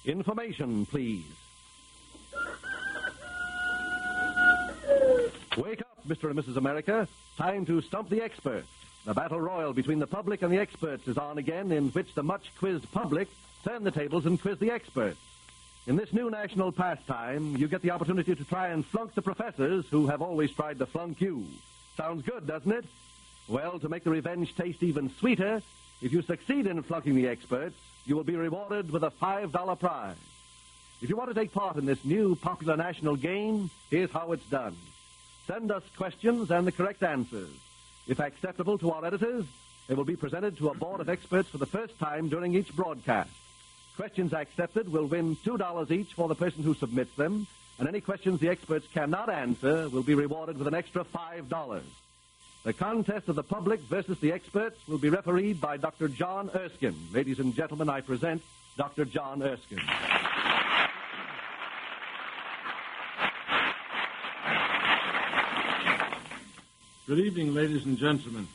Information, please. Wake up, Mr. and Mrs. America. Time to stump the expert. The battle royal between the public and the experts is on again, in which the much-quizzed public turn the tables and quiz the experts. In this new national pastime, you get the opportunity to try and flunk the professors who have always tried to flunk you. Sounds good, doesn't it? Well, to make the revenge taste even sweeter, if you succeed in flunking the experts, you will be rewarded with a $5 prize. If you want to take part in this new popular national game, here's how it's done. Send us questions and the correct answers. If acceptable to our editors, they will be presented to a board of experts for the first time during each broadcast. Questions accepted will win $2 each for the person who submits them, and any questions the experts cannot answer will be rewarded with an extra $5. The contest of the public versus the experts will be refereed by Dr. John Erskine. Ladies and gentlemen, I present Dr. John Erskine. Good evening, ladies and gentlemen.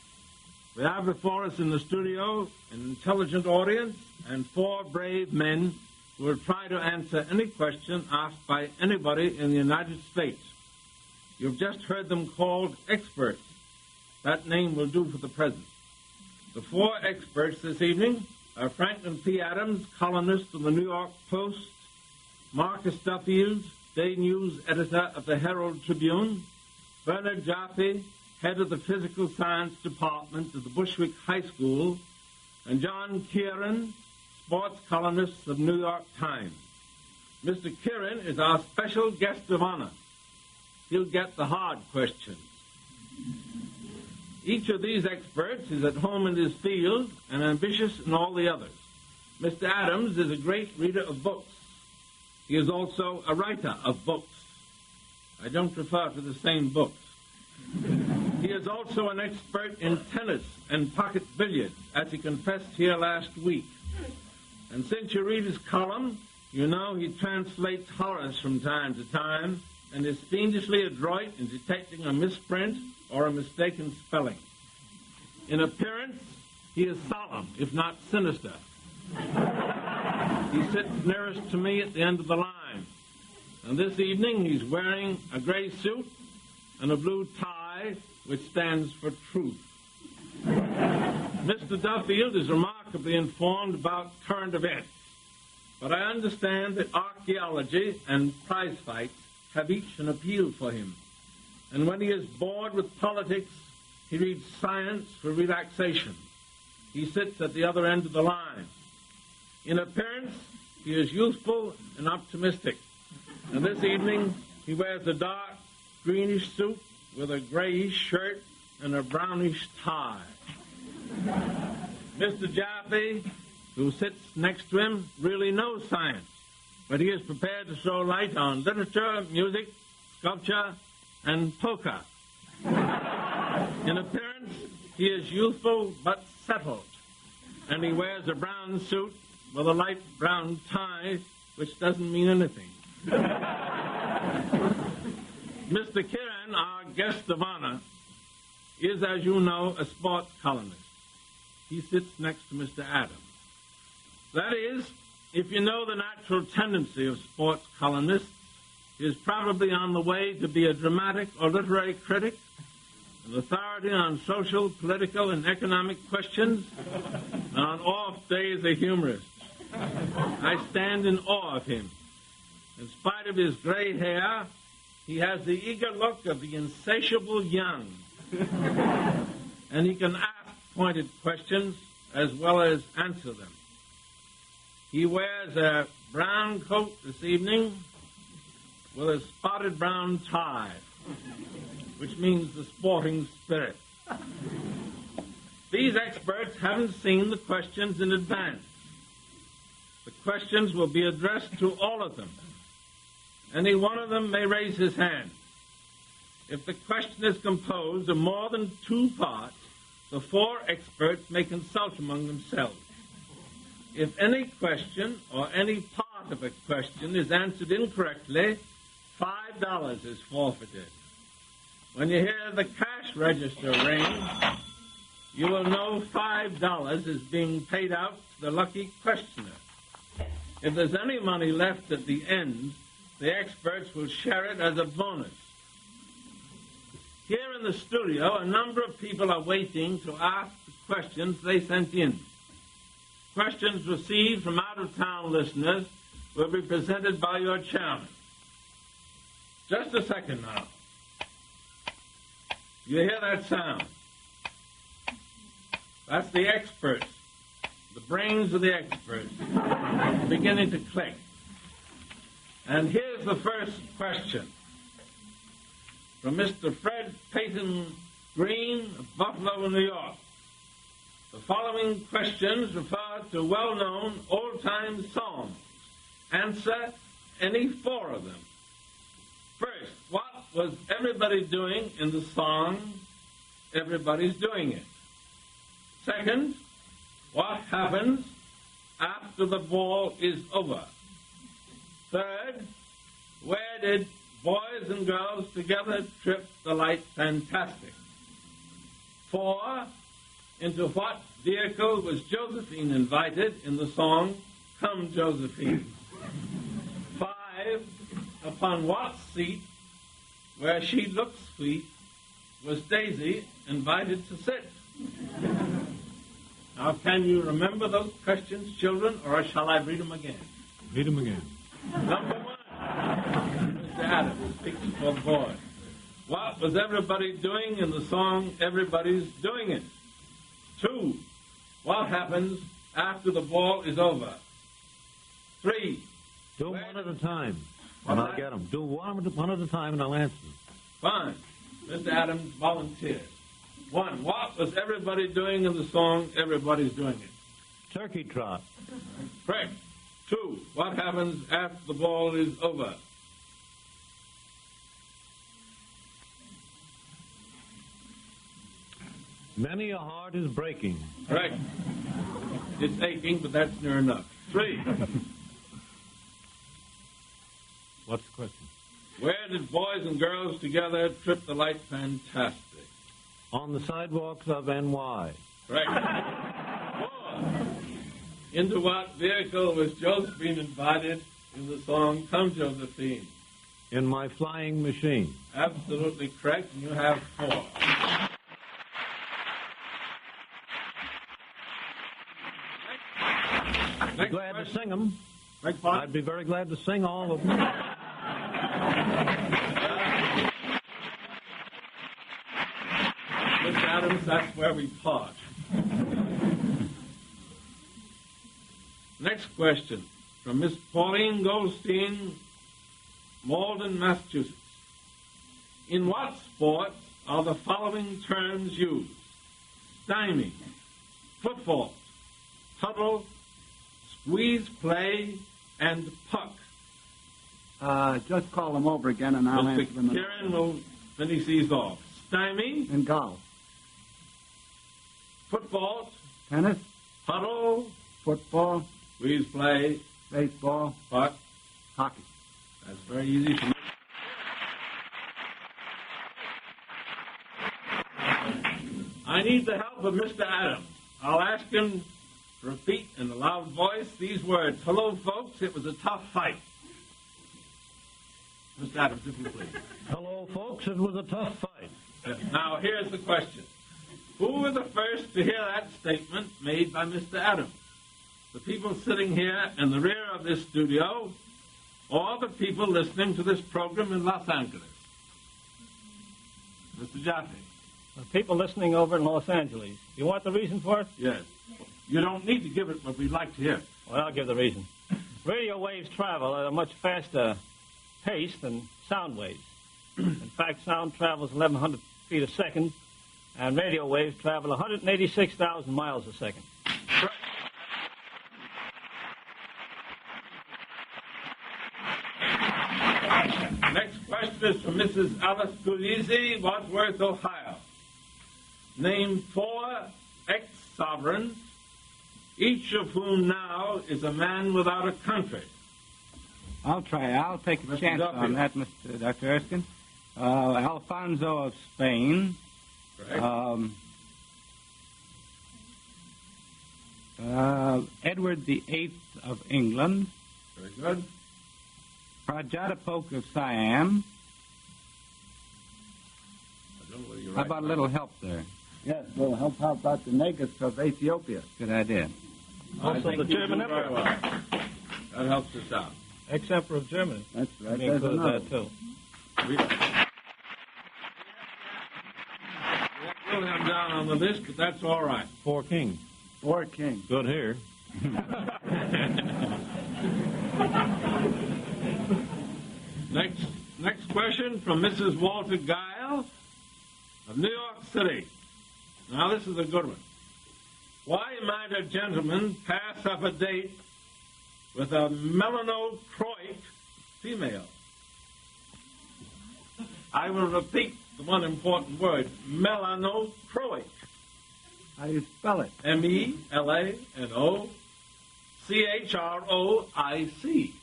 We have before us in the studio an intelligent audience and 4 brave men who will try to answer any question asked by anybody in the United States. You've just heard them called experts. That name will do for the present. The 4 experts this evening are Franklin P. Adams, columnist of the New York Post, Marcus Duffield, day news editor of the Herald Tribune, Bernard Jaffe, head of the Physical Science Department of the Bushwick High School, and John Kieran, sports columnist of the New York Times. Mr. Kieran is our special guest of honor. He'll get the hard questions. Each of these experts is at home in his field and ambitious in all the others. Mr. Adams is a great reader of books. He is also a writer of books. I don't refer to the same books. He is also an expert in tennis and pocket billiards, as he confessed here last week. And since you read his column, you know he translates Horace from time to time and is fiendishly adroit in detecting a misprint or a mistaken spelling. In appearance, he is solemn, if not sinister. He sits nearest to me at the end of the line. And this evening, he's wearing a gray suit and a blue tie, which stands for truth. Mr. Duffield is remarkably informed about current events, but I understand that archaeology and prize fights have each an appeal for him. And when he is bored with politics, he reads science for relaxation. He sits at the other end of the line. In appearance, he is youthful and optimistic. And this evening, he wears a dark greenish suit with a grayish shirt and a brownish tie. Mr. Jaffe, who sits next to him, really knows science, but he is prepared to throw light on literature, music, sculpture, and poker. In appearance, he is youthful but settled, and he wears a brown suit with a light brown tie, which doesn't mean anything. Mr. Kieran, our guest of honor, is, as you know, a sports columnist. He sits next to Mr. Adams. That is, if you know the natural tendency of sports columnists, he is probably on the way to be a dramatic or literary critic, an authority on social, political, and economic questions, and on off days a humorist. I stand in awe of him. In spite of his gray hair, he has the eager look of the insatiable young. And he can ask pointed questions as well as answer them. He wears a brown coat this evening with a spotted brown tie, which means the sporting spirit. These experts haven't seen the questions in advance. The questions will be addressed to all of them. Any one of them may raise his hand. If the question is composed of more than 2 parts, the 4 experts may consult among themselves. If any question or any part of a question is answered incorrectly, $5 is forfeited. When you hear the cash register ring, you will know $5 is being paid out to the lucky questioner. If there's any money left at the end, the experts will share it as a bonus. Here in the studio, a number of people are waiting to ask the questions they sent in. Questions received from out-of-town listeners will be presented by your chairman. Just a second now. You hear that sound? That's the experts, the brains of the experts, beginning to click. And here's the first question from Mr. Fred Peyton Green of Buffalo, New York. The following questions refer to well-known old-time songs. Answer any four of them. First, what was everybody doing in the song Everybody's Doing It? Second, what happens after the ball is over? Third, where did boys and girls together trip the light fantastic? 4, into what vehicle was Josephine invited in the song Come Josephine? 5, upon what seat, where she looked sweet, was Daisy invited to sit? Now, can you remember those questions, children, or shall I read them again? Read them again. Number 1, Mr. Adams speaks for the boy. What was everybody doing in the song Everybody's Doing It? 2, what happens after the ball is over? 3, Do them one at a time, and I'll get them. Do one at a time, and I'll answer them. Fine. Mr. Adams volunteers. 1, what was everybody doing in the song Everybody's Doing It? Turkey trot. Correct. 2, what happens after the ball is over? Many a heart is breaking. Correct. It's aching, but that's near enough. 3, What's the question? where did boys and girls together trip the light fantastic? On the sidewalks of NY. Correct. 4, into what vehicle was Josephine invited in the song Come Josephine? In my flying machine. Absolutely correct, and you have 4. I'd be glad to sing them. Next part. I'd be very glad to sing all of them. Mr. Adams, that's where we pause. Next question from Miss Pauline Goldstein, Malden, Massachusetts. In what sports are the following terms used? Stymie, football, huddle, squeeze play, and puck. Just call them over again and I'll answer them. Mr. Kieran will finish these off. Stymie, In golf. football, Tennis, huddle, football, squeeze play, baseball, puck. hockey. That's very easy for me. I need the help of Mr. Adams. I'll ask him to repeat in a loud voice these words. Hello, folks. It was a tough fight. Mr. Adams, if you please. Hello, folks. It was a tough fight. Now, here's the question. Who were the first to hear that statement made by Mr. Adams? The people sitting here in the rear of this studio, or the people listening to this program in Los Angeles? Mr. Jaffe. People listening over in Los Angeles. You want the reason for it? Yes. You don't need to give it, but we'd like to hear it. Well, I'll give the reason. Radio waves travel at a much faster pace than sound waves. In fact, sound travels 1,100 feet a second, and radio waves travel 186,000 miles a second. Next question is from Mrs. Alice Gulizzi, Wadsworth, Ohio. Name 4 ex-sovereigns, each of whom now is a man without a country. I'll try. I'll take a Mr. chance Duffield. on that, Dr. Erskine. Alfonso of Spain. Correct. Edward VIII of England. Very good. Prajatapok of Siam. I don't know whether you're How right. about a little help there? Yes, well, how about the Negus of Ethiopia? Good idea. Also the German Very Emperor. well. That helps us out. Ex-Emperor of Germany. That's right. We There's include another. that, too. We have William down on the list, but that's all right. 4 kings. Four kings. Good here. Next question from Mrs. Walter Guile of New York City. Now, this is a good one. Why might a gentleman pass up a date with a melanochroic female? I will repeat the one important word, melanochroic. How do you spell it? M-E-L-A-N-O-C-H-R-O-I-C.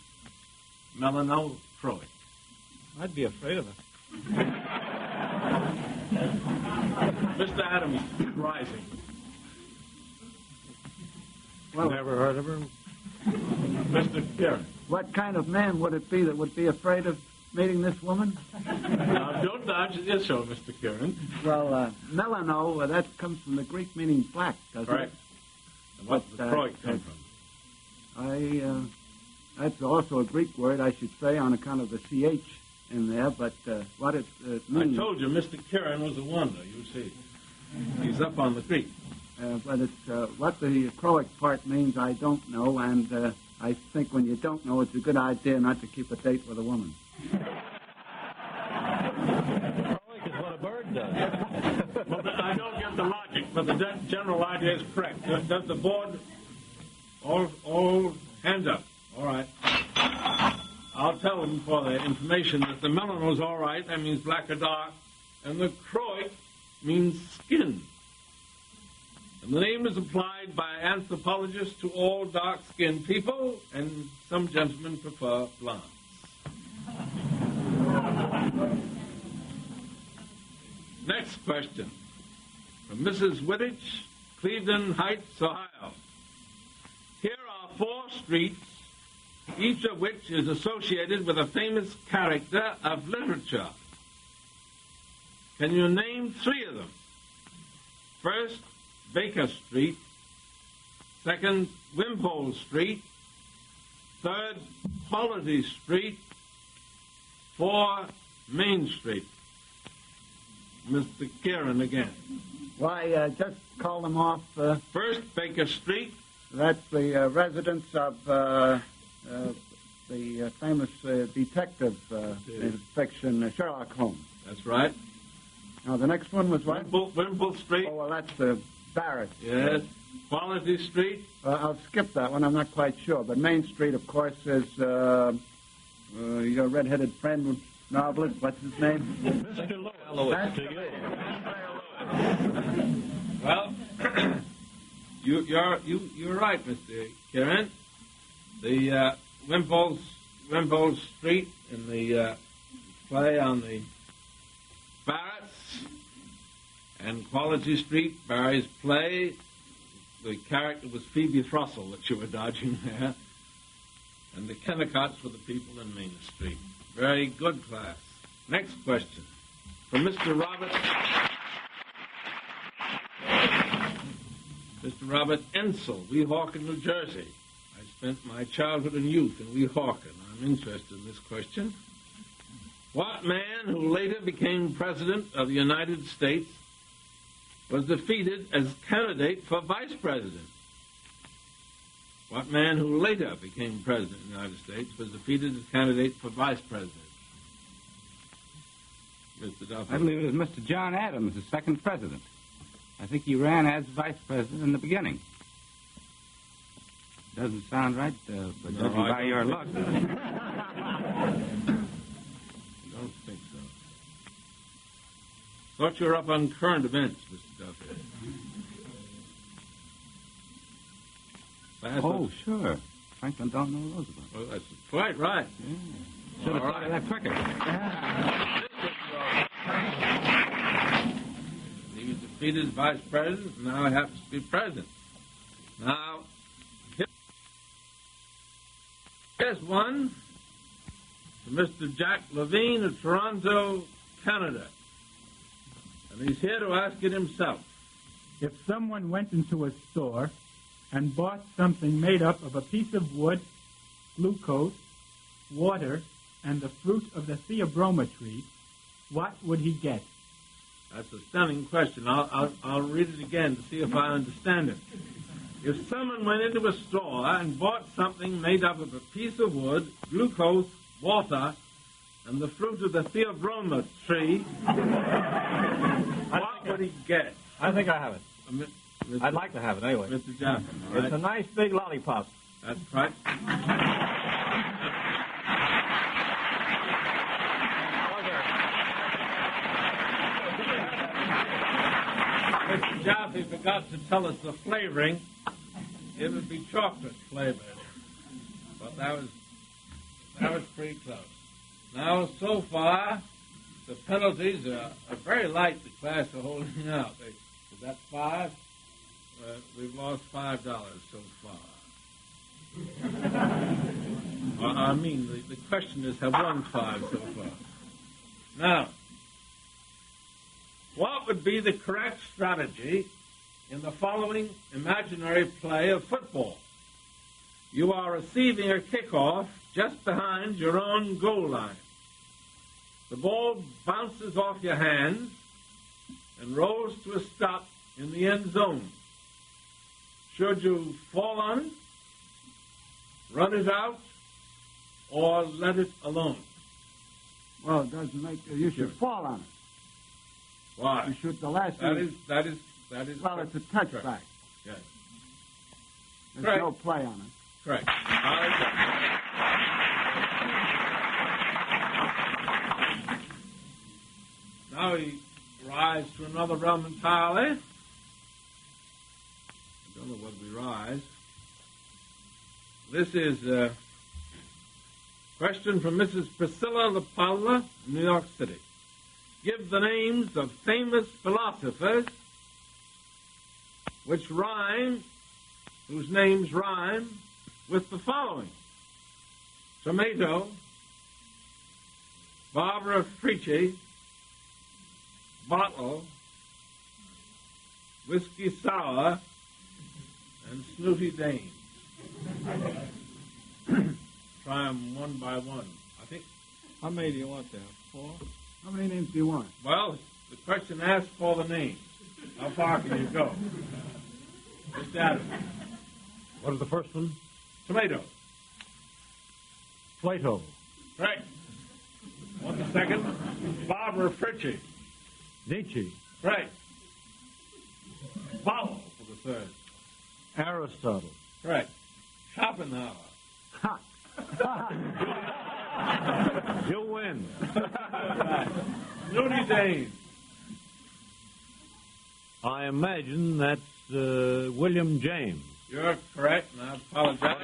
Melanochroic. I'd be afraid of it. Mr. Adams is rising. Well, Never heard of her? Mr. Kieran. what kind of man would it be that would be afraid of meeting this woman? Now, don't dodge the issue, Mr. Kieran. Well, melano, that comes from the Greek meaning black, doesn't Right. it? And what does the Croic come from? That's also a Greek word, I should say, on account of the CH in there, but what it I means... told you Mr. Kieran was a wonder, you see. He's up on the creek. But it's what the Croic part means, I don't know, and I think when you don't know, it's a good idea not to keep a date with a woman. Croic is what a bird does. Well, I don't get the logic, but the general idea is correct. Does the board all hands up? All right. I'll tell them for the information that the melano's all right, that means black or dark, and the Croic means skin. And the name is applied by anthropologists to all dark-skinned people, and some gentlemen prefer blondes. Next question from Mrs. Wittich, Cleveland Heights, Ohio. Here are 4 streets, each of which is associated with a famous character of literature. Can you name 3 of them? First, Baker Street. Second, Wimpole Street. Third, Quality Street. 4, Main Street. Mr. Kieran again. Why, just call them off. First, Baker Street. That's the residence of the famous detective in fiction, Sherlock Holmes. That's right. Now, the next one was what? Wimple Street. Oh, well, that's Barrett. Yes. Quality Street. I'll skip that one. I'm not quite sure. But Main Street, of course, is your red-headed friend, novelist. What's his name? Mr. Lewis. That's To you. Well, you're right, Mr. Kieran. The Wimpole Street in the play on the Barretts, and Quality Street, Barry's play. The character was Phoebe Thrussell that you were dodging there, and the Kennicotts were the people in Main Street. Very good class. Next question from Mr. Robert Ensel, Weehawken, New Jersey. I spent my childhood and youth in Weehawken. I'm interested in this question. What man who later became president of the United States was defeated as candidate for vice president? What man who later became president of the United States was defeated as candidate for vice president? Mr. Duffield. I believe it was Mr. John Adams, the second president. I think he ran as vice president in the beginning. Doesn't sound right, but No, judging I by don't your think luck. so. I don't think so. Thought you were up on current events, Mr. Duffield. Oh, sure. Franklin don't know Roosevelt. Well, that's quite right. Yeah. Should have All thought of right. that quicker. He was defeated as vice president, and now he happens to be president. Now, Here's one to Mr. Jack Levine of Toronto, Canada. And he's here to ask it himself. If someone went into a store and bought something made up of a piece of wood, glucose, water, and the fruit of the theobroma tree, what would he get? That's a stunning question. I'll read it again to see if I understand it. If someone went into a store and bought something made up of a piece of wood, glucose, water, and the fruit of the theobroma tree, what would he get? I think I have it. I'd like to have it anyway. Mr. Jaffe. It's a nice big lollipop. That's right. Mr. Jaffe forgot to tell us the flavoring. It would be chocolate flavored. But that was pretty close. Now, so far, the penalties are very light. The class are holding out. That's 5. We've lost $5 so far. I mean, the questioners have won 5 so far. Now, what would be the correct strategy in the following imaginary play of football? You are receiving a kickoff just behind your own goal line. The ball bounces off your hands and rolls to a stop in the end zone. Should you fall on it, run it out, or let it alone? Well, it doesn't make... You should fall on it. Why? You should the last That one. is. Well, it's a touchback. Correct. Yes. There's Correct. no play on it. Correct. Now we rise to another realm entirely. I don't know whether we rise. This is a question from Mrs. Priscilla LaPaula, New York City. Give the names of famous philosophers whose names rhyme with the following: tomato, Barbara Frietchie, bottle, whiskey sour, and snooty Dane. Try them one by one. I think. How many do you want there? 4? How many names do you want? Well, the question asks for the names. How far can you go? Mr. Adams. What is the first one? Tomato. Plato. Right. One second. Barbara Frietchie. Nietzsche. Right. Bottle for the third. Aristotle. Right. Schopenhauer. Ha! You win. Right. Snooty Dane. I imagine that's William James. You're correct, and I apologize.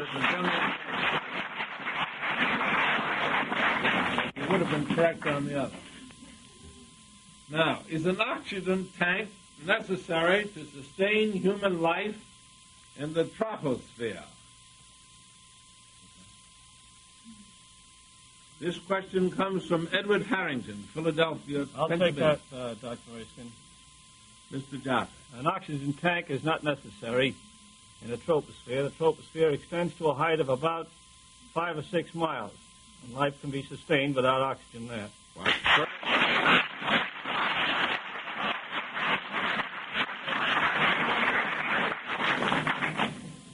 You would have been correct on the other. Now, is an oxygen tank necessary to sustain human life in the troposphere? This question comes from Edward Harrington, Philadelphia, I'll take Pennsylvania. that, Dr. Erskine. Mr. Jaffe. An oxygen tank is not necessary in the troposphere. The troposphere extends to a height of about 5 or 6 miles, and life can be sustained without oxygen there.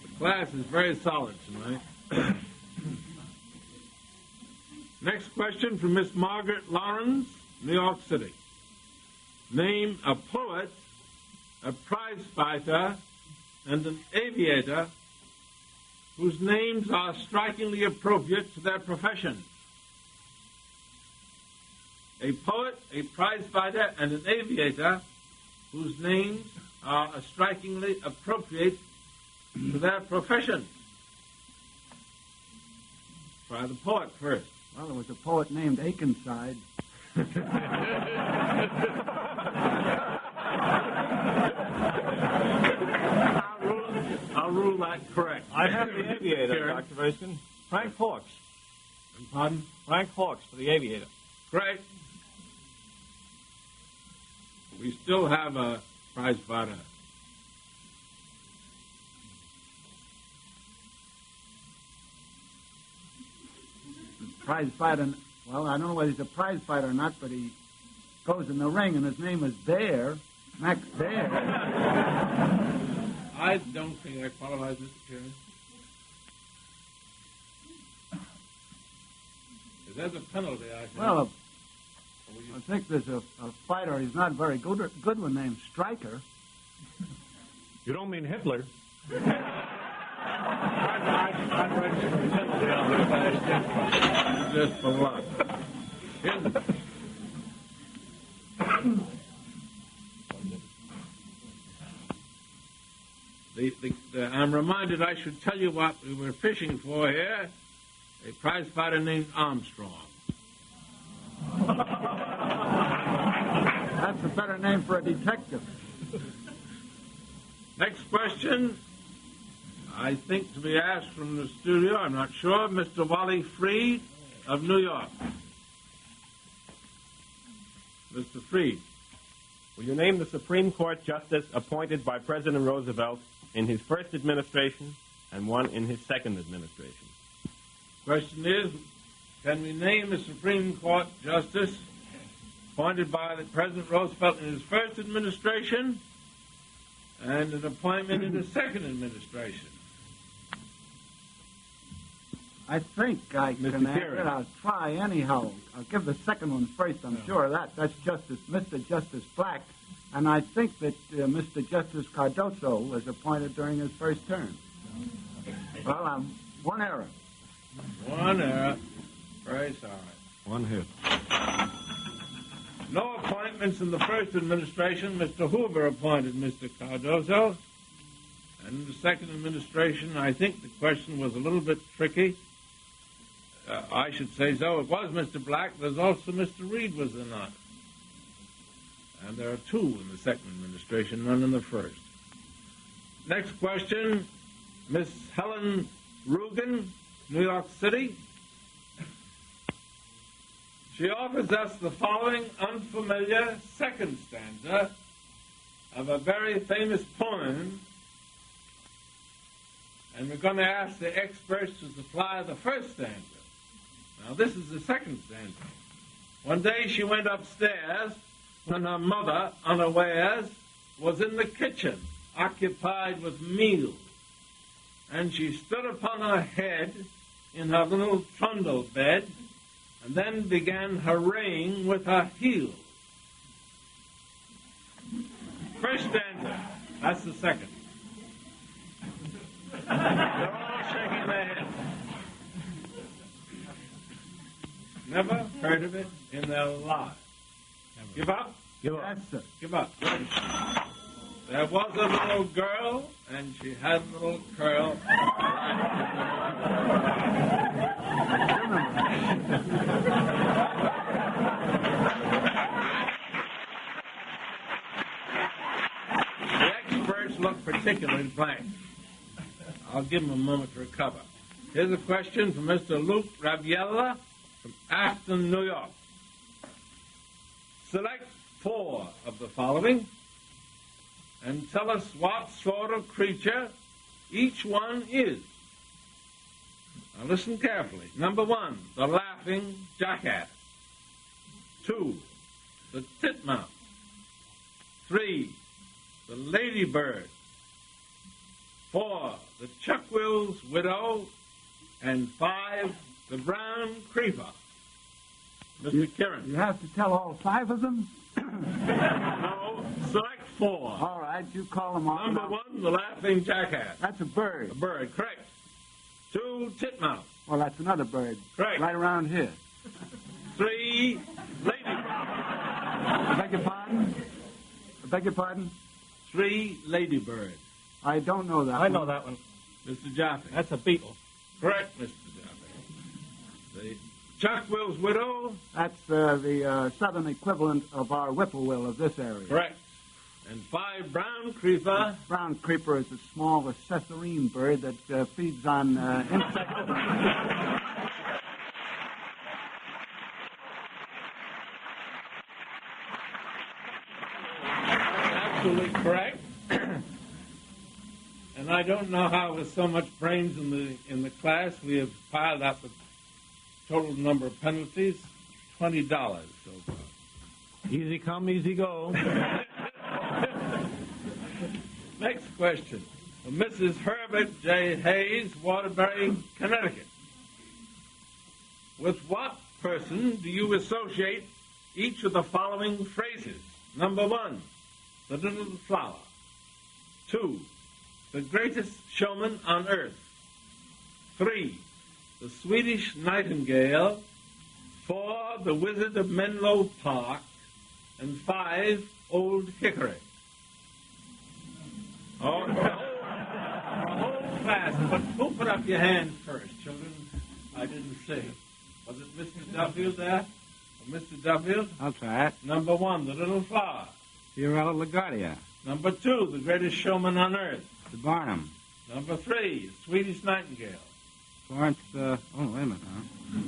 The class is very solid tonight. Next question from Miss Margaret Lawrence, New York City. Name a poet, a prize fighter, and an aviator whose names are strikingly appropriate to their profession. A poet, a prize fighter, and an aviator whose names are strikingly appropriate to their profession. Try the poet first. Well, there was a poet named Akenside. I'll rule that correct. I have the aviator, Kieran. Dr. Erskine. Frank Hawks. Pardon? Frank Hawks for the Aviator. Correct. We still have a prize fighter. Prize fighter. Well, I don't know whether he's a prize fighter or not, but he goes in the ring, and his name is Bear, Max Bear. I don't think that qualifies, Mr. Kieran. There's a penalty, I think. Well, I think there's a fighter. He's not very good one named Stryker. You don't mean Hitler? Just for luck. I'm reminded I should tell you what we were fishing for here. A prize fighter named Armstrong. That's a better name for a detective. Next question, I think to be asked from the studio, I'm not sure, Mr. Wally Freed of New York. Mr. Freed. Will you name the Supreme Court justice appointed by President Roosevelt in his first administration and one in his second administration? Question is, can we name a Supreme Court justice appointed by President Roosevelt in his first administration and an appointment in his second administration? I think I Mr. can answer Kieran. it. I'll try anyhow. I'll give the second one first, I'm sure of that. That's Mr. Justice Black. And I think that Mr. Justice Cardoso was appointed during his first term. Well, one error. One error. Very sorry. One hit. No appointments in the first administration. Mr. Hoover appointed Mr. Cardoso. And in the second administration, I think the question was a little bit tricky. I should say so. It was Mr. Black. There's also Mr. Reed was there not. And there are two in the second administration, none in the first. Next question, Miss Helen Rugen, New York City. She offers us the following unfamiliar second stanza of a very famous poem, and we're going to ask the experts to supply the first stanza. Now, this is the second stanza. One day she went upstairs when her mother, unawares, was in the kitchen, occupied with meals, and she stood upon her head in her little trundle bed, and then began hurraying with her heels. First stanza. That's the second. They're all shaking their heads. Never heard of it in their lives. Give up? Give up. Yes, sir. Give up. There was a little girl, and she had a little curl. The experts look particularly blank. I'll give them a moment to recover. Here's a question from Mr. Luke Raviella from Afton, New York. Select 4 of the following and tell us what sort of creature each one is. Now listen carefully. Number 1, the laughing jackass. 2, the titmouse. 3, the ladybird. 4, the chuckwill's widow. And 5, the brown creeper. Mr. Kieran. You have to tell all 5 of them? No, select 4. All right, you call them all. Number 1, the laughing jackass. That's a bird. A bird, correct. 2, titmouse. Well, that's another bird. Correct. Right around here. 3, ladybird. I beg your pardon? I beg your pardon? 3, ladybird. I don't know that I one. know that one. Mr. Jaffe. That's a beetle. Correct, Mr. Jaffe. The Chuckwill's widow. That's the southern equivalent of our whippoorwill of this area. Correct. And 5, brown creeper. Brown creeper is a small accessorine bird that feeds on insects. Absolutely correct. And I don't know how, with so much brains in the class, we have piled up a total number of penalties, $20 so far. Easy come, easy go. Next question. For Mrs. Herbert J. Hayes, Waterbury, Connecticut. With what person do you associate each of the following phrases? Number 1, the little flower. 2, the greatest showman on earth. 3, the Swedish nightingale. 4, the Wizard of Menlo Park. And 5, Old Hickory. Oh, the whole class. But who put up your hand first, children? I didn't see. Was it Mr. Duffield there? Or Mr. Duffield? I'll try it. Number 1, the little flower. Fiorella LaGuardia. Number 2, the greatest showman on earth. The Barnum. Number 3, Swedish nightingale. Florence, wait a minute, huh?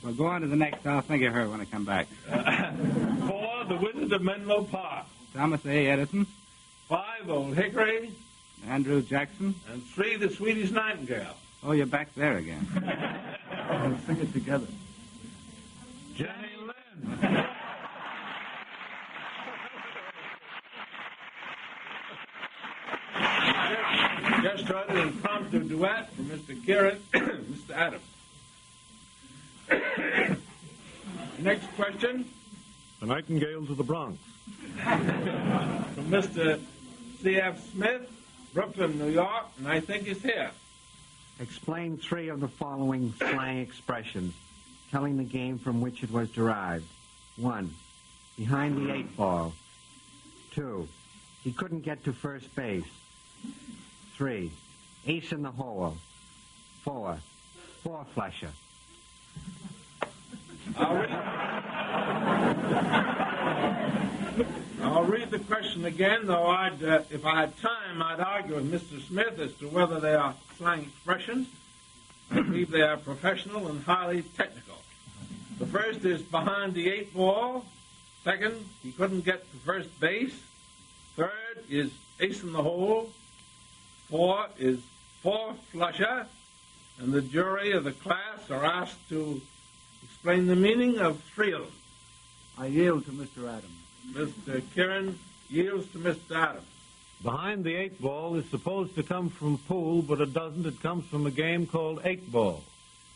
Well, go on to the next. I'll think of her when I come back. 4, the Wizard of Menlo Park. Thomas A. Edison. 5, Old Hickory. Andrew Jackson. And 3, the Swedish nightingale. Oh, you're back there again. We'll sing it together. Jenny Lind. Just heard an impromptu duet from Mr. Kieran, Mr. Adams. Next question The Nightingales of the Bronx. from Mr. C.F. Smith, Brooklyn, New York, and I think he's here. Explain 3 of the following slang expressions, telling the game from which it was derived. 1, behind the 8 ball. 2, he couldn't get to first base. 3, ace in the hole. 4, four-flusher. I'll read the question again, though if I had time, I'd argue with Mr. Smith as to whether they are slang expressions. I believe they are professional and highly technical. The first is behind the 8 ball. Second, he couldn't get to first base. Third is ace in the hole. 4 is four-flusher. And the jury of the class are asked to explain the meaning of 3 of them. I yield to Mr. Adams. Mr. Kieran yields to Mr. Adams. Behind the 8 ball is supposed to come from pool, but it doesn't. It comes from a game called 8 ball,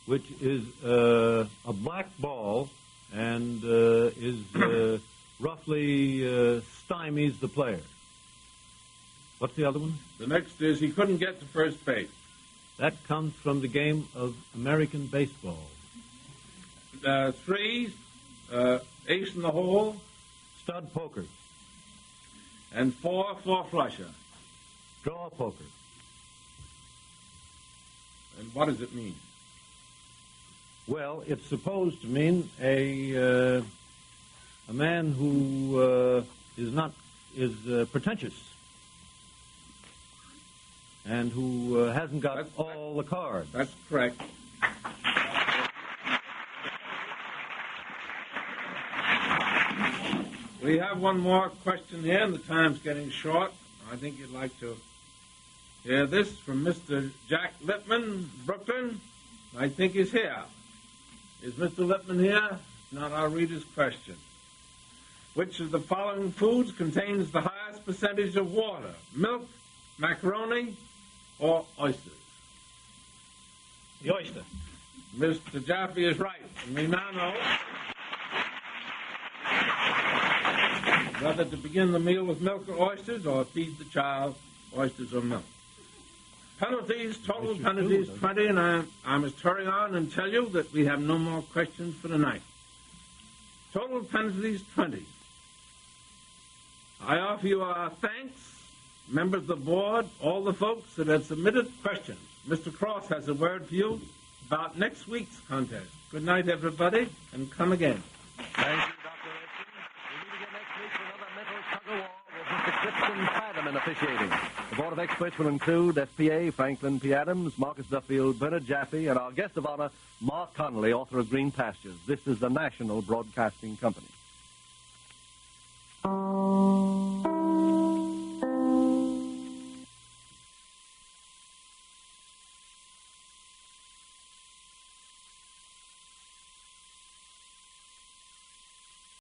which is a black ball and is roughly stymies the player. What's the other one? The next is he couldn't get to first base. That comes from the game of American baseball. 3, ace in the hole. Stud poker. And 4, four-flusher. Draw poker. And what does it mean? Well, it's supposed to mean a man who is pretentious and who hasn't got all the cards. That's correct. We have one more question here, and the time's getting short. I think you'd like to hear this from Mr. Jack Lippman, Brooklyn. I think he's here. Is Mr. Lippman here? If not, I'll read his question. Which of the following foods contains the highest percentage of water? Milk, macaroni, or oysters? The oyster. Mr. Jaffe is right. And we now know whether to begin the meal with milk or oysters, or feed the child oysters or milk. Penalties, total penalties, 20, and I must hurry on and tell you that we have no more questions for tonight. Total penalties, 20. I offer you our thanks, members of the board, all the folks that have submitted questions. Mr. Cross has a word for you about next week's contest. Good night, everybody, and come again. Thank you, Dr. Erskine. We'll meet again next week for another mental tug-of-war. gentlemen officiating. The Board of Experts will include FPA Franklin P. Adams, Marcus Duffield, Bernard Jaffe, and our guest of honor, Mark Connolly, author of Green Pastures. This is the National Broadcasting Company.